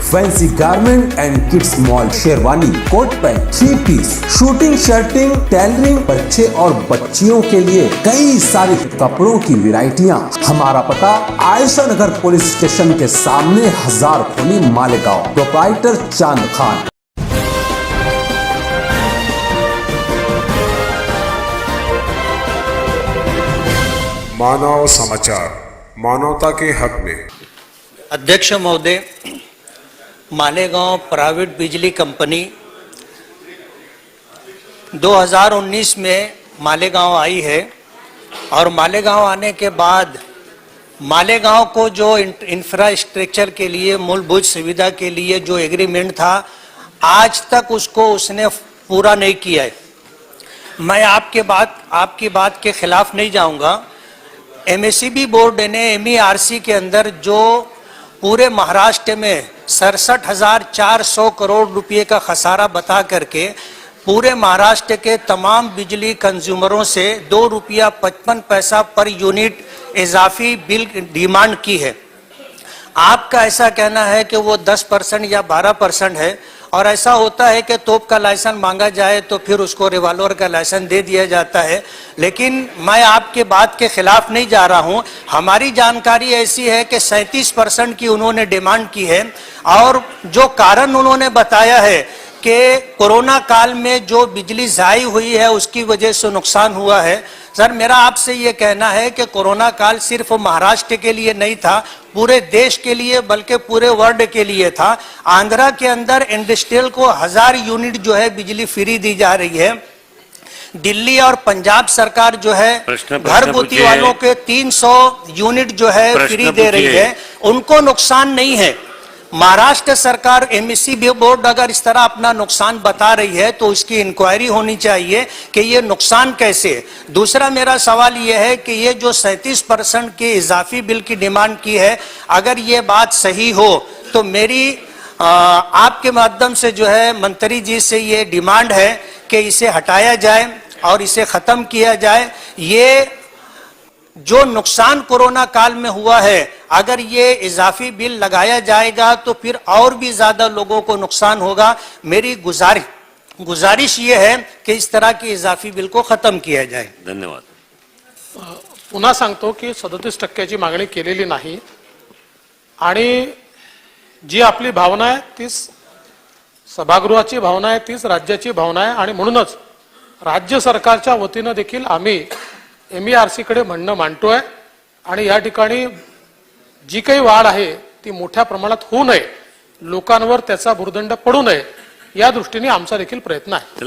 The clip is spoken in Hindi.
Fancy garment and kids mall, sherwani, coat pant, 3 piece, suiting, shirting, tailoring, बच्चे और बच्चियों के लिए कई सारे कपड़ों की वैरायटियां। हमारा पता आयशा नगर पुलिस स्टेशन के सामने, हजार खोली, मालेगांव। प्रोप्राइटर चांद खान। मानव समाचार, मानवता के हक में। अध्यक्ष महोदय, मालेगांव प्राइवेट बिजली कंपनी 2019 में मालेगांव आई है और मालेगांव आने के बाद मालेगांव को जो इंफ्रास्ट्रक्चर के लिए, मूलभूत सुविधा के लिए जो एग्रीमेंट था, आज तक उसको उसने पूरा नहीं किया है। मैं आपकी बात के खिलाफ नहीं जाऊंगा। एमएसईबी बोर्ड ने MERC के अंदर जो पूरे महाराष्ट्र में 67,400 करोड़ रुपए का खसारा बता करके पूरे महाराष्ट्र के तमाम बिजली कंज्यूमरों से ₹2.55 पर यूनिट इजाफी बिल डिमांड की है। आपका ऐसा कहना है कि वो 10% या 12% है, और ऐसा होता है कि तोप का लाइसेंस मांगा जाए तो फिर उसको रिवॉल्वर का लाइसेंस दे दिया जाता है। लेकिन मैं आपके बात के खिलाफ नहीं जा रहा हूं। हमारी जानकारी ऐसी है कि 37% की उन्होंने डिमांड की है, और जो कारण उन्होंने बताया है कि कोरोना काल में जो बिजली ज़ाई हुई है उसकी वजह से नुकसान हुआ है। सर, मेरा आपसे ये कहना है कि कोरोना काल सिर्फ महाराष्ट्र के लिए नहीं था, पूरे देश के लिए, बल्कि पूरे वर्ल्ड के लिए था। आंध्रा के अंदर इंडस्ट्रियल को 1000 यूनिट जो है बिजली फ्री दी जा रही है। दिल्ली और पंजाब सरकार जो है घरगुती वालों के 300 यूनिट जो है फ्री दे रही है, उनको नुकसान नहीं है। महाराष्ट्र सरकार, MERC बोर्ड अगर इस तरह अपना नुकसान बता रही है तो उसकी इंक्वायरी होनी चाहिए कि ये नुकसान कैसे। दूसरा मेरा सवाल ये है कि ये जो 37% की इजाफी बिल की डिमांड की है, अगर ये बात सही हो तो मेरी आपके माध्यम से जो है मंत्री जी से ये डिमांड है कि इसे हटाया जाए और इसे खत्म किया जाए। ये जो नुकसान कोरोना काल में हुआ है, अगर ये इजाफी बिल लगाया जाएगा तो फिर और भी ज्यादा लोगों को नुकसान होगा। मेरी गुजारिश ये है कि इस तरह की इजाफी बिल को खत्म किया जाए। धन्यवाद। पुन्हा सांगतो की 37% मागणी केलेली नाही, आणि जी आपली भावना आहे तीच सभागृहाची भावना आहे, तीच राज्याची भावना आहे, आणि म्हणूनच राज्य सरकारच्या वतीनं देखील आम्ही MERC कडे म्हणणं मांडतोय, आणि या ठिकाणी जी काही वाढ आहे ती मोठ्या प्रमाणात होऊ नये, लोकांवर त्याचा भुर्दंड पडू नये, या दृष्टीने आमचा देखील प्रयत्न आहे।